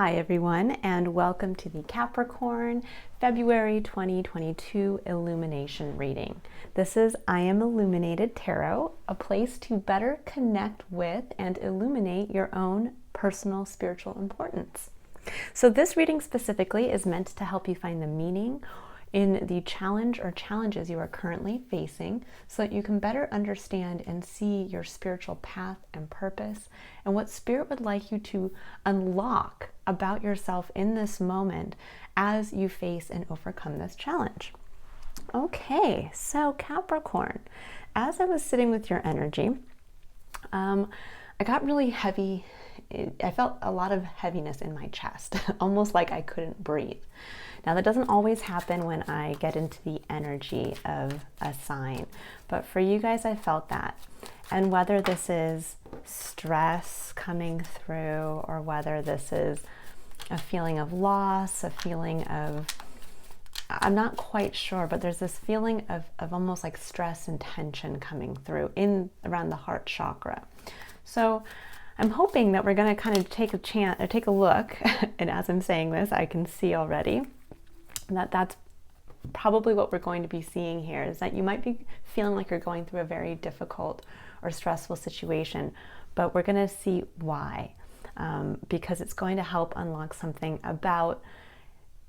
Hi everyone, and welcome to the Capricorn February 2022 Illumination reading. This is I Am Illuminated Tarot, a place to better connect with and illuminate your own personal spiritual importance. So this reading specifically is meant to help you find the meaning in the challenge or challenges you are currently facing so that you can better understand and see your spiritual path and purpose and what Spirit would like you to unlock about yourself in this moment as you face and overcome this challenge. Okay, so Capricorn, as I was sitting with your energy, I got really heavy. I felt a lot of heaviness in my chest, almost like I couldn't breathe. Now that doesn't always happen when I get into the energy of a sign, but for you guys, I felt that. And whether this is stress coming through or whether this is a feeling of loss, a feeling of, I'm not quite sure, but there's this feeling of almost like stress and tension coming through in around the heart chakra. So I'm hoping that we're going to kind of take a look, and as I'm saying this, I can see already that that's probably what we're going to be seeing here, is that you might be feeling like you're going through a very difficult or stressful situation, but we're going to see why, because it's going to help unlock something about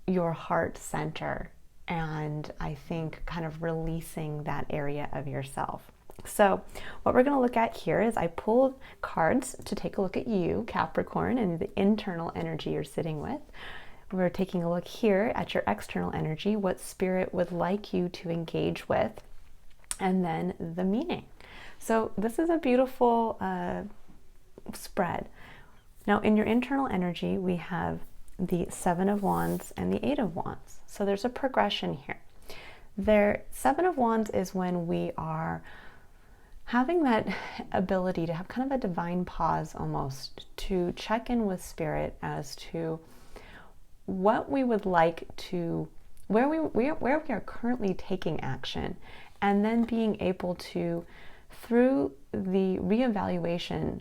your heart center, and I think kind of releasing that area of yourself. So what we're going to look at here is I pulled cards to take a look at you, Capricorn, and the internal energy you're sitting with. We're taking a look here at your external energy, what Spirit would like you to engage with, and then the meaning. So this is a beautiful spread. Now in your internal energy, we have the Seven of Wands and the Eight of Wands. So there's a progression here. Seven of Wands is when we are having that ability to have kind of a divine pause almost, to check in with Spirit as to what we would like to, where we are currently taking action, and then being able to, through the reevaluation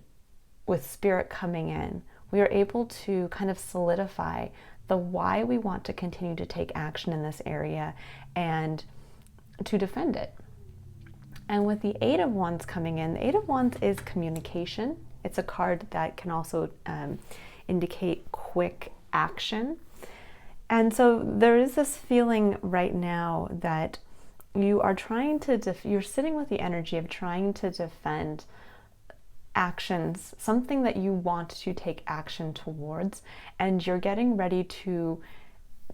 with Spirit coming in, we are able to kind of solidify the why we want to continue to take action in this area and to defend it. And with the Eight of Wands coming in, the Eight of Wands is communication. It's a card that can also indicate quick action. And so there is this feeling right now that you are trying to, you're sitting with the energy of trying to defend actions, something that you want to take action towards, and you're getting ready to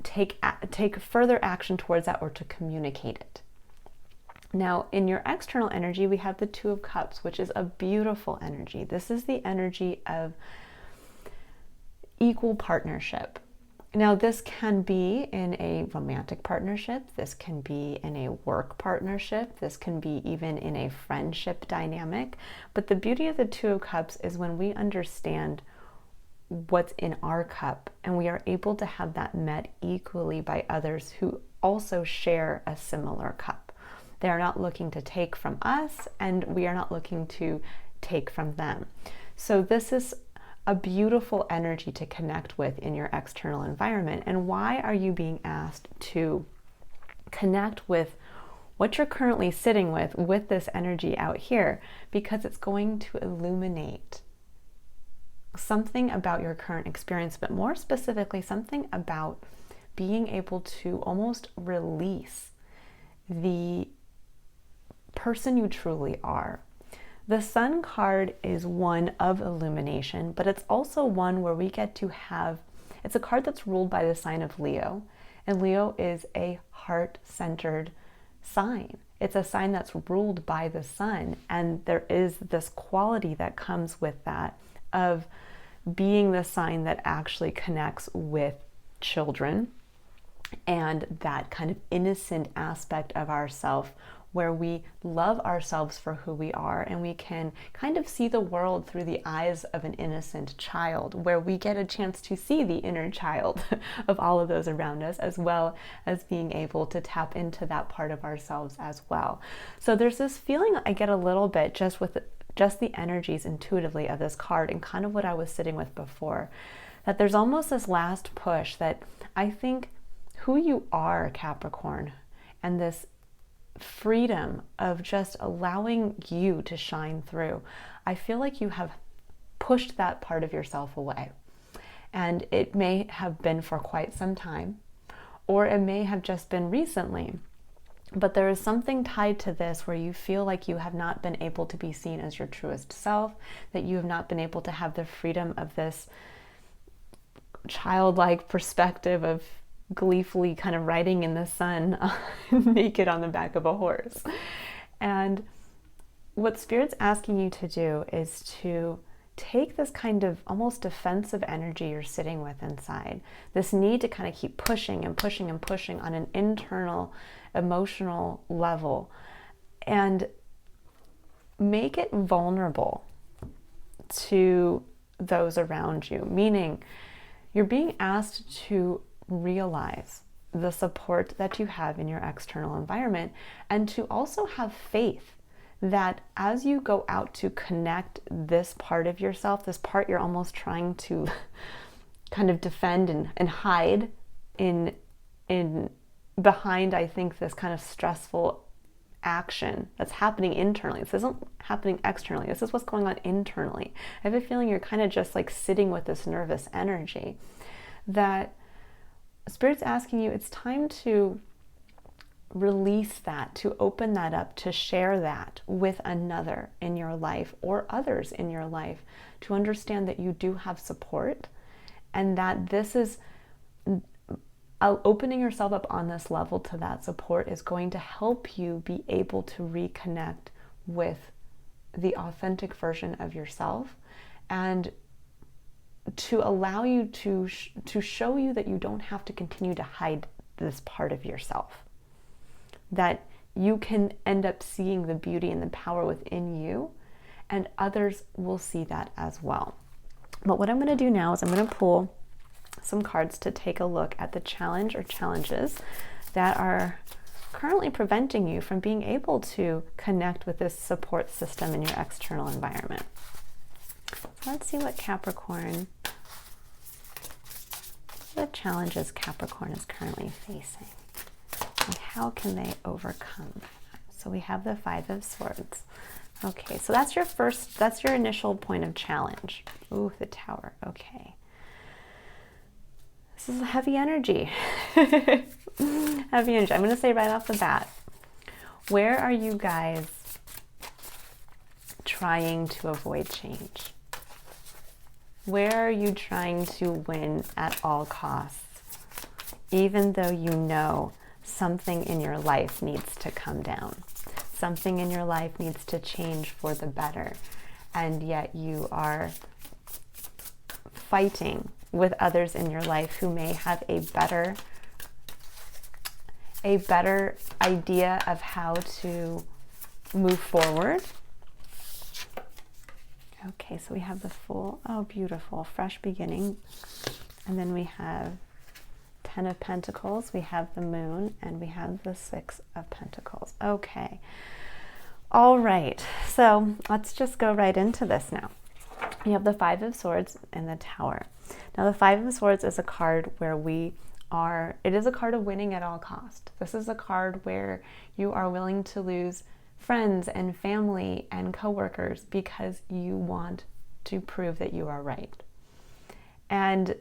take further action towards that or to communicate it. Now, in your external energy, we have the Two of Cups, which is a beautiful energy. This is the energy of equal partnership. Now, this can be in a romantic partnership. This can be in a work partnership. This can be even in a friendship dynamic. But the beauty of the Two of Cups is when we understand what's in our cup and we are able to have that met equally by others who also share a similar cup. They are not looking to take from us, and we are not looking to take from them. So this is a beautiful energy to connect with in your external environment. And why are you being asked to connect with what you're currently sitting with this energy out here? Because it's going to illuminate something about your current experience, but more specifically, something about being able to almost release the person you truly are. The Sun card is one of illumination, but it's also one where we get to have, it's a card that's ruled by the sign of Leo, and Leo is a heart-centered sign. It's a sign that's ruled by the sun, and there is this quality that comes with that of being the sign that actually connects with children and that kind of innocent aspect of ourself, where we love ourselves for who we are, and we can kind of see the world through the eyes of an innocent child, where we get a chance to see the inner child of all of those around us, as well as being able to tap into that part of ourselves as well. So there's this feeling I get a little bit just with just the energies intuitively of this card, and kind of what I was sitting with before, that there's almost this last push that I think who you are, Capricorn, and this freedom of just allowing you to shine through, I feel like you have pushed that part of yourself away. And it may have been for quite some time, or it may have just been recently. But there is something tied to this where you feel like you have not been able to be seen as your truest self, that you have not been able to have the freedom of this childlike perspective of gleefully kind of riding in the sun naked on the back of a horse. And what Spirit's asking you to do is to take this kind of almost defensive energy you're sitting with inside, this need to kind of keep pushing and pushing and pushing on an internal emotional level, and make it vulnerable to those around you. Meaning, you're being asked to realize the support that you have in your external environment, and to also have faith that as you go out to connect this part of yourself, this part you're almost trying to kind of defend and hide in behind, I think, this kind of stressful action that's happening internally. This isn't happening externally. This is what's going on internally. I have a feeling you're kind of just like sitting with this nervous energy that Spirit's asking you, it's time to release that, to open that up, to share that with another in your life or others in your life, to understand that you do have support, and that this is opening yourself up on this level to that support is going to help you be able to reconnect with the authentic version of yourself, and to allow you to show you that you don't have to continue to hide this part of yourself, that you can end up seeing the beauty and the power within you, and others will see that as well. But what I'm going to do now is I'm going to pull some cards to take a look at the challenge or challenges that are currently preventing you from being able to connect with this support system in your external environment. So let's see what Capricorn, what challenges Capricorn is currently facing, and how can they overcome that? So we have the Five of Swords. Okay, so that's your initial point of challenge. Ooh, the Tower. Okay. This is a heavy energy. Heavy energy. I'm going to say right off the bat, where are you guys trying to avoid change? Where are you trying to win at all costs, even though you know something in your life needs to come down? Something in your life needs to change for the better, and yet you are fighting with others in your life who may have a better idea of how to move forward. Okay, so we have the Fool. Oh, beautiful, fresh beginning. And then we have Ten of Pentacles, we have the Moon, and we have the Six of Pentacles. Okay, all right, so let's just go right into this now. You have the Five of Swords and the Tower. Now, the Five of Swords is a card where it is a card of winning at all cost. This is a card where you are willing to lose friends and family and coworkers because you want to prove that you are right. And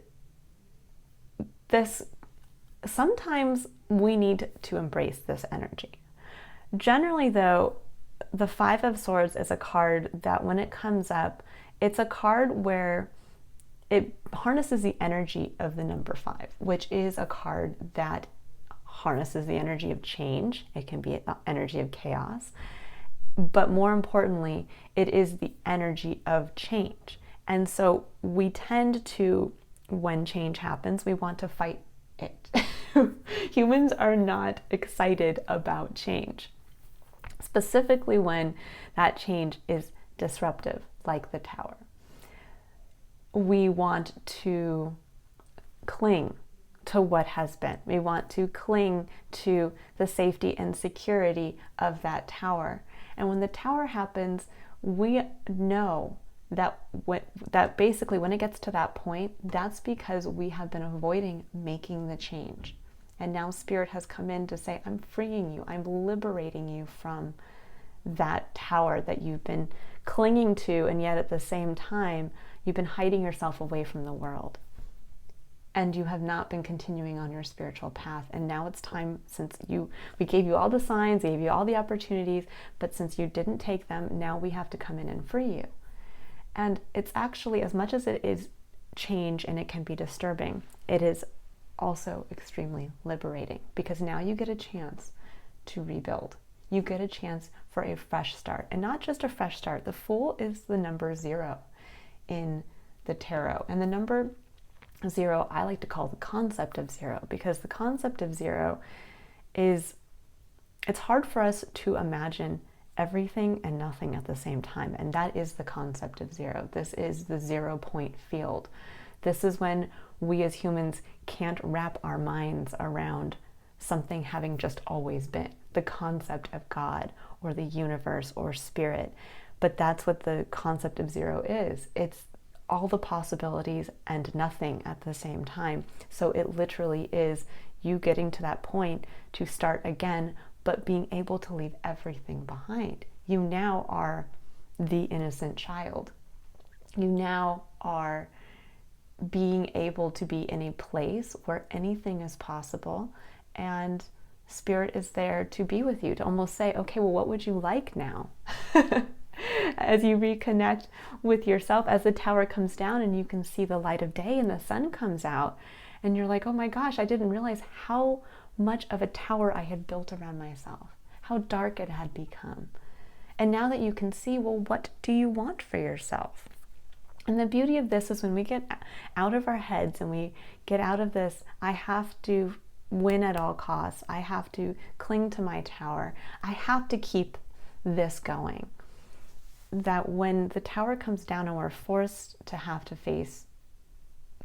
sometimes we need to embrace this energy. Generally, though, the Five of Swords is a card that when it comes up, it's a card where it harnesses the energy of the number 5, which is a card that harnesses the energy of change. It can be the energy of chaos, but more importantly, it is the energy of change. And so we tend to, when change happens, we want to fight it. Humans are not excited about change, specifically when that change is disruptive, like the Tower. We want to cling to what has been. We want to cling to the safety and security of that Tower. And when the Tower happens, we know that basically when it gets to that point, that's because we have been avoiding making the change. And now Spirit has come in to say, I'm freeing you, I'm liberating you from that tower that you've been clinging to, and yet at the same time, you've been hiding yourself away from the world. And you have not been continuing on your spiritual path. And now it's time, since we gave you all the signs, gave you all the opportunities, but since you didn't take them, now we have to come in and free you. And it's actually, as much as it is change and it can be disturbing, it is also extremely liberating, because now you get a chance to rebuild. You get a chance for a fresh start. And not just a fresh start. The Fool is the number 0 in the tarot. And the number 0, I like to call the concept of 0, because the concept of 0 is, it's hard for us to imagine everything and nothing at the same time. And that is the concept of 0. This is the 0 point field. This is when we as humans can't wrap our minds around something having just always been, the concept of God or the universe or spirit. But that's what the concept of 0 is. It's all the possibilities and nothing at the same time. So it literally is you getting to that point to start again, but being able to leave everything behind. You now are the innocent child. You now are being able to be in a place where anything is possible, and Spirit is there to be with you, to almost say, okay, well, what would you like now? As you reconnect with yourself, as the tower comes down and you can see the light of day and the sun comes out, and you're like, oh my gosh, I didn't realize how much of a tower I had built around myself, how dark it had become. And now that you can see, well, what do you want for yourself? And the beauty of this is when we get out of our heads and we get out of this, I have to win at all costs, I have to cling to my tower, I have to keep this going. That when the tower comes down and we're forced to have to face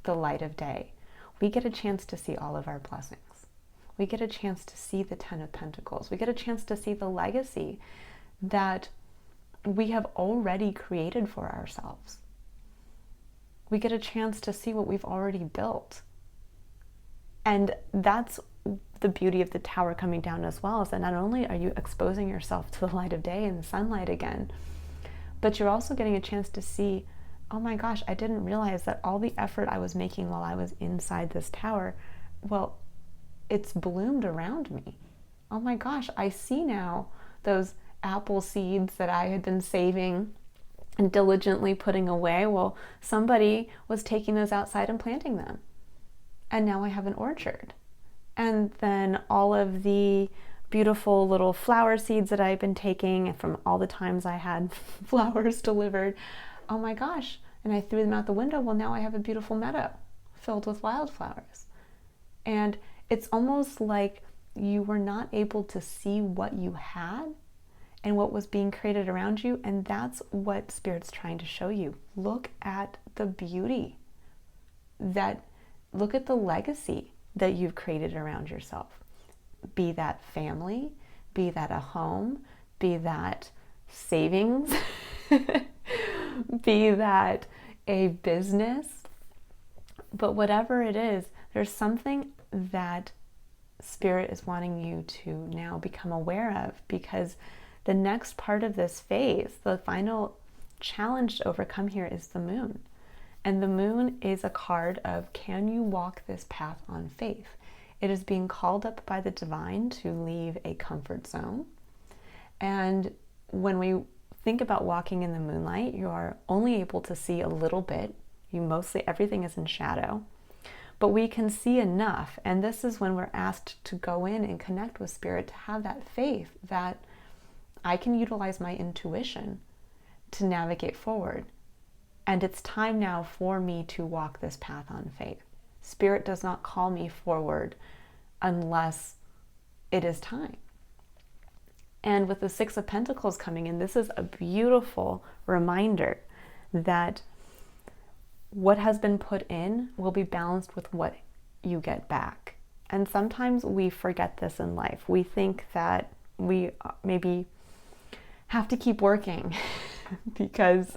the light of day, we get a chance to see all of our blessings. We get a chance to see the 10 of Pentacles. We get a chance to see the legacy that we have already created for ourselves. We get a chance to see what we've already built. And that's the beauty of the tower coming down as well, is that not only are you exposing yourself to the light of day and the sunlight again, but you're also getting a chance to see, oh my gosh, I didn't realize that all the effort I was making while I was inside this tower, well, it's bloomed around me. Oh my gosh, I see now those apple seeds that I had been saving and diligently putting away. Well, somebody was taking those outside and planting them. And now I have an orchard. And then all of the beautiful little flower seeds that I've been taking from all the times I had flowers delivered, oh my gosh, and I threw them out the window. Well, now I have a beautiful meadow filled with wildflowers. And it's almost like you were not able to see what you had and what was being created around you. And that's what Spirit's trying to show you. Look at the beauty, look at the legacy that you've created around yourself. Be that family, be that a home, be that savings, be that a business. But whatever it is, there's something that Spirit is wanting you to now become aware of, because the next part of this phase, the final challenge to overcome here, is the moon. And the moon is a card of, can you walk this path on faith? It is being called up by the divine to leave a comfort zone. And when we think about walking in the moonlight, you are only able to see a little bit. Everything is in shadow. But we can see enough. And this is when we're asked to go in and connect with Spirit, to have that faith that I can utilize my intuition to navigate forward. And it's time now for me to walk this path on faith. Spirit does not call me forward unless it is time. And with the 6 of Pentacles coming in, this is a beautiful reminder that what has been put in will be balanced with what you get back. And sometimes we forget this in life. We think that we maybe have to keep working because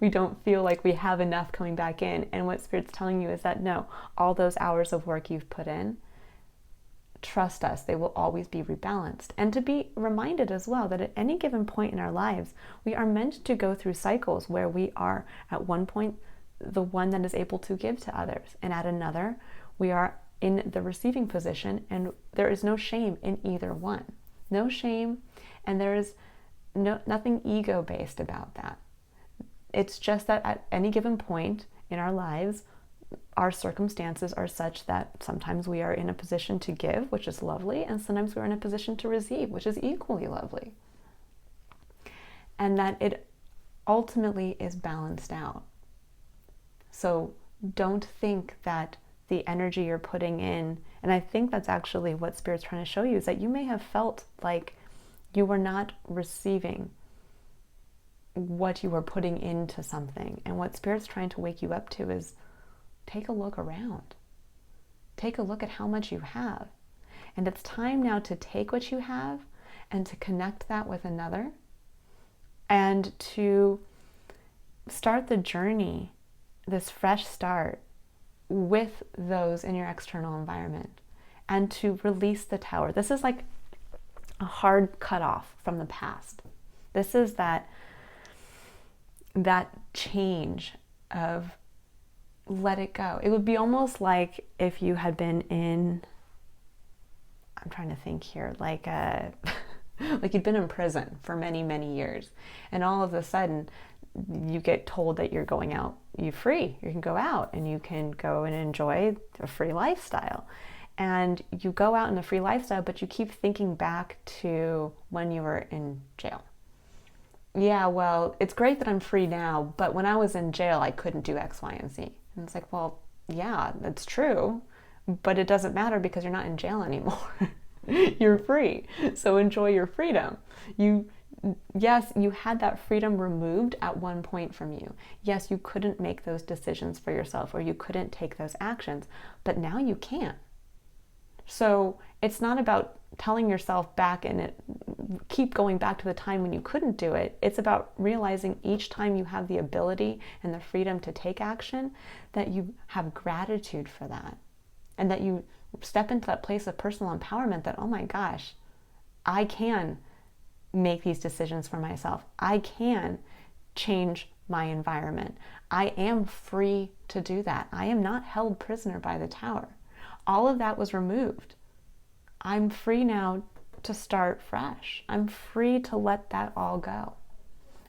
we don't feel like we have enough coming back in. And what Spirit's telling you is that no, all those hours of work you've put in, trust us, they will always be rebalanced. And to be reminded as well that at any given point in our lives, we are meant to go through cycles where we are at one point the one that is able to give to others, and at another we are in the receiving position, and there is no shame in either one. No shame, and there is nothing ego-based about that. It's just that at any given point in our lives, our circumstances are such that sometimes we are in a position to give, which is lovely, and sometimes we're in a position to receive, which is equally lovely. And that it ultimately is balanced out. So don't think that the energy you're putting in, and I think that's actually what Spirit's trying to show you, is that you may have felt like you were not receiving what you were putting into something. And what Spirit's trying to wake you up to is take a look around. Take a look at how much you have. And it's time now to take what you have and to connect that with another, and to start the journey, this fresh start, with those in your external environment, and to release the tower. This is like a hard cutoff from the past. This is that change of let it go. It would be almost like if you had been in, I'm trying to think here, like like you'd been in prison for many, many years, and all of a sudden you get told that you're going out, you're free, you can go out and you can go and enjoy a free lifestyle. And you go out in a free lifestyle, but you keep thinking back to when you were in jail. Yeah, well, it's great that I'm free now, but when I was in jail, I couldn't do X, Y, and Z. And it's like, well, yeah, that's true, but it doesn't matter because you're not in jail anymore. You're free. So enjoy your freedom. Yes, you had that freedom removed at one point from you. Yes, you couldn't make those decisions for yourself, or you couldn't take those actions, but now you can. So it's not about telling yourself back and keep going back to the time when you couldn't do it. It's about realizing each time you have the ability and the freedom to take action, that you have gratitude for that, and that you step into that place of personal empowerment that, oh my gosh, I can make these decisions for myself. I can change my environment. I am free to do that. I am not held prisoner by the tower. All of that was removed. I'm free now to start fresh. I'm free to let that all go.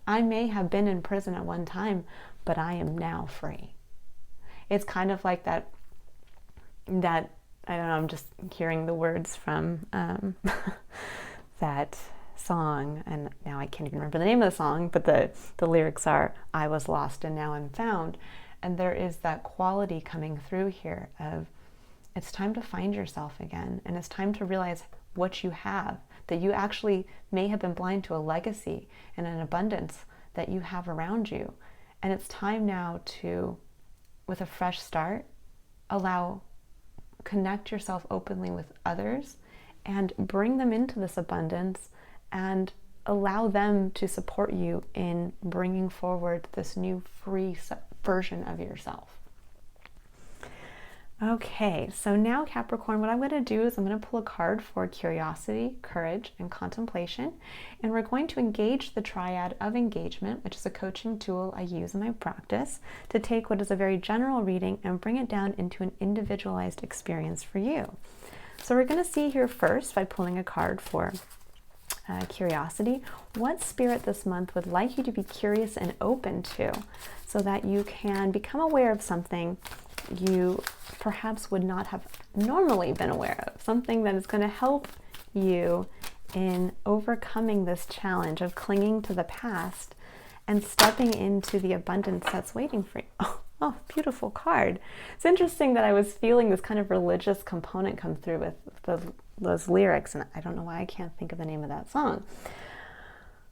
I may have been in prison at one time, but I am now free. It's kind of like that I don't know, I'm just hearing the words from that song, and now I can't even remember the name of the song, but the lyrics are, I was lost and now I'm found. And there is that quality coming through here of, it's time to find yourself again, and it's time to realize what you have, that you actually may have been blind to a legacy and an abundance that you have around you. And it's time now to, with a fresh start, connect yourself openly with others and bring them into this abundance, and allow them to support you in bringing forward this new free version of yourself. Okay, so now Capricorn, what I'm going to do is I'm going to pull a card for curiosity, courage, and contemplation. And we're going to engage the Triad of Engagement, which is a coaching tool I use in my practice to take what is a very general reading and bring it down into an individualized experience for you. So we're going to see here first, by pulling a card for curiosity, what spirit this month would like you to be curious and open to, so that you can become aware of something you perhaps would not have normally been aware of, something that is going to help you in overcoming this challenge of clinging to the past and stepping into the abundance that's waiting for you. Oh, beautiful card. It's interesting that I was feeling this kind of religious component come through with those lyrics, and I don't know why I can't think of the name of that song.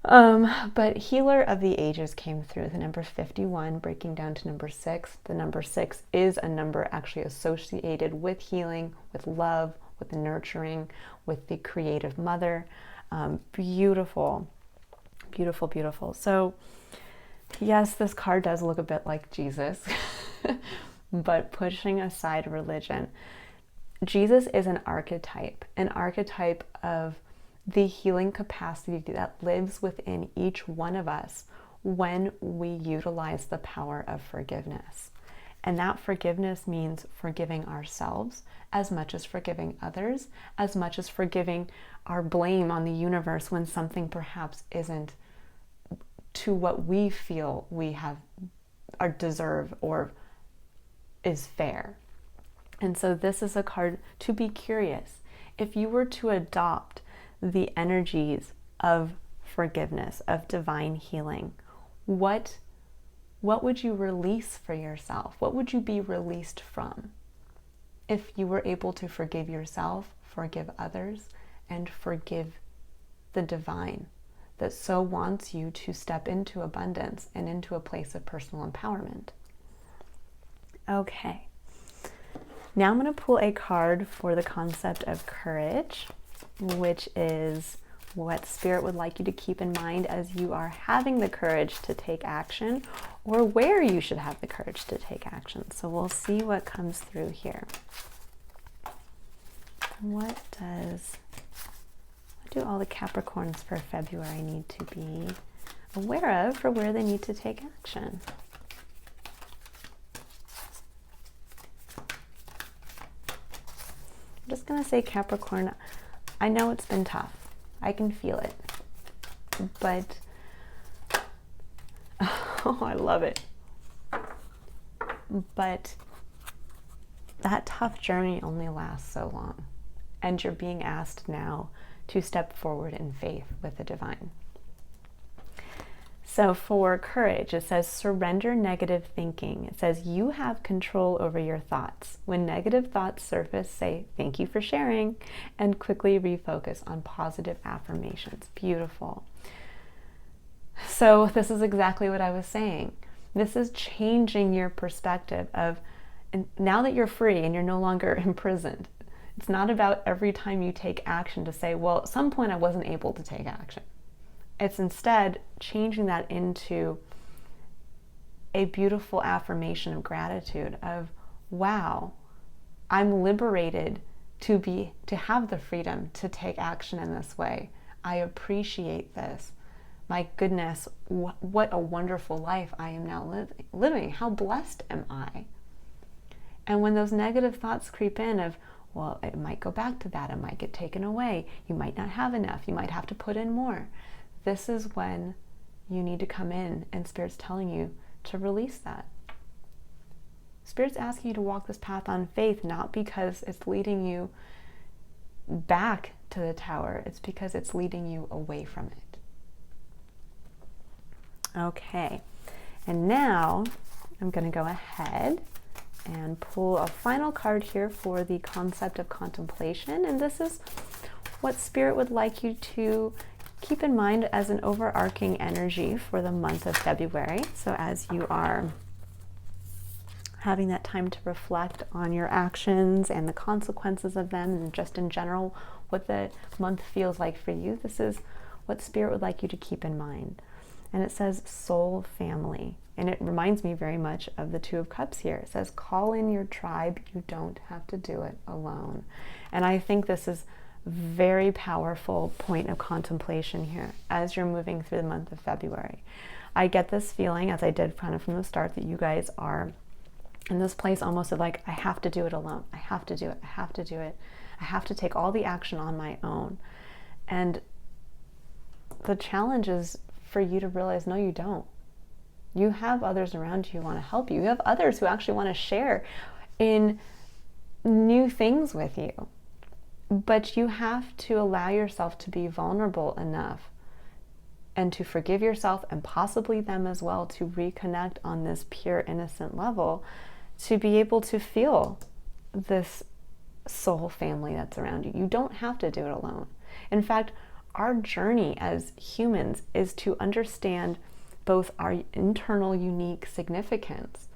But Healer of the Ages came through, the number 51, breaking down to number 6. The number 6 is a number actually associated with healing, with love, with nurturing, with the creative mother. Beautiful, beautiful, beautiful. So Yes, this card does look a bit like Jesus, but pushing aside religion, Jesus is an archetype of the healing capacity that lives within each one of us when we utilize the power of forgiveness. And that forgiveness means forgiving ourselves as much as forgiving others, as much as forgiving our blame on the universe when something perhaps isn't to what we feel we have or deserve or is fair. And so this is a card to be curious. If you were to adopt the energies of forgiveness, of divine healing, what would you release for yourself? What would you be released from? If you were able to forgive yourself, forgive others, and forgive the divine that so wants you to step into abundance and into a place of personal empowerment. Okay. Now I'm going to pull a card for the concept of courage, which is what Spirit would like you to keep in mind as you are having the courage to take action, or where you should have the courage to take action. So we'll see what comes through here. What do all the Capricorns for February need to be aware of for where they need to take action? I'm just going to say, Capricorn, I know it's been tough. I can feel it. But, oh, I love it. But that tough journey only lasts so long. And you're being asked now to step forward in faith with the divine. So for courage, it says surrender negative thinking. It says you have control over your thoughts. When negative thoughts surface, say thank you for sharing and quickly refocus on positive affirmations. Beautiful. So this is exactly what I was saying. This is changing your perspective of, and now that you're free and you're no longer imprisoned, it's not about every time you take action to say, well, at some point I wasn't able to take action. It's instead changing that into a beautiful affirmation of gratitude of, wow, I'm liberated to have the freedom to take action in this way. I appreciate this. My goodness, what a wonderful life I am now living. How blessed am I? And when those negative thoughts creep in of, well, it might go back to that, it might get taken away, you might not have enough, you might have to put in more. This is when you need to come in and Spirit's telling you to release that. Spirit's asking you to walk this path on faith, not because it's leading you back to the tower, it's because it's leading you away from it. Okay, and now I'm going to go ahead and pull a final card here for the concept of contemplation, and this is what Spirit would like you to keep in mind as an overarching energy for the month of February. So as you are having that time to reflect on your actions and the consequences of them, and just in general what the month feels like for you, this is what Spirit would like you to keep in mind. And it says soul family. And it reminds me very much of the Two of Cups here. It says, call in your tribe. You don't have to do it alone. And I think this is very powerful point of contemplation here as you're moving through the month of February. I get this feeling, as I did kind of from the start, that you guys are in this place almost of like, I have to do it alone. I have to do it. I have to do it. I have to take all the action on my own. And the challenge is for you to realize, no, you don't. You have others around you who want to help you. You have others who actually want to share in new things with you. But you have to allow yourself to be vulnerable enough and to forgive yourself and possibly them as well, to reconnect on this pure, innocent level, to be able to feel this soul family that's around you. You don't have to do it alone. In fact, our journey as humans is to understand both our internal unique significance,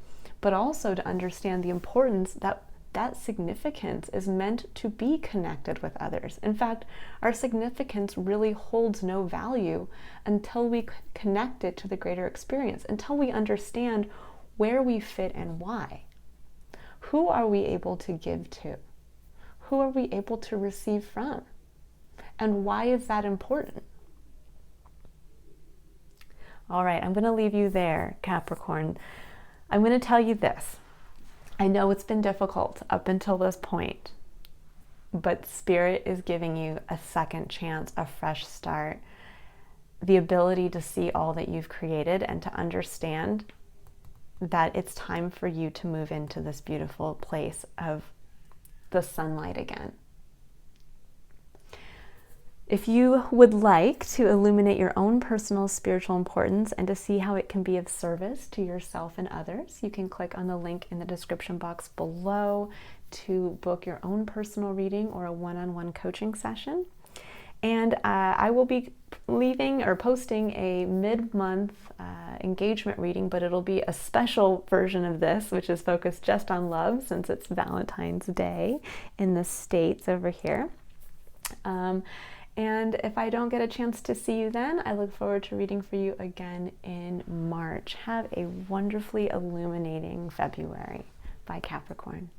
but also to understand the importance that that significance is meant to be connected with others. In fact, our significance really holds no value until we connect it to the greater experience, until we understand where we fit and why. Who are we able to give to? Who are we able to receive from? And why is that important? All right, I'm going to leave you there, Capricorn. I'm going to tell you this. I know it's been difficult up until this point, but Spirit is giving you a second chance, a fresh start, the ability to see all that you've created and to understand that it's time for you to move into this beautiful place of the sunlight again. If you would like to illuminate your own personal spiritual importance and to see how it can be of service to yourself and others, you can click on the link in the description box below to book your own personal reading or a one-on-one coaching session. And I will be leaving or posting a mid-month engagement reading, but it'll be a special version of this, which is focused just on love since it's Valentine's Day in the States over here. And if I don't get a chance to see you then, I look forward to reading for you again in March. Have a wonderfully illuminating February. Bye, Capricorn.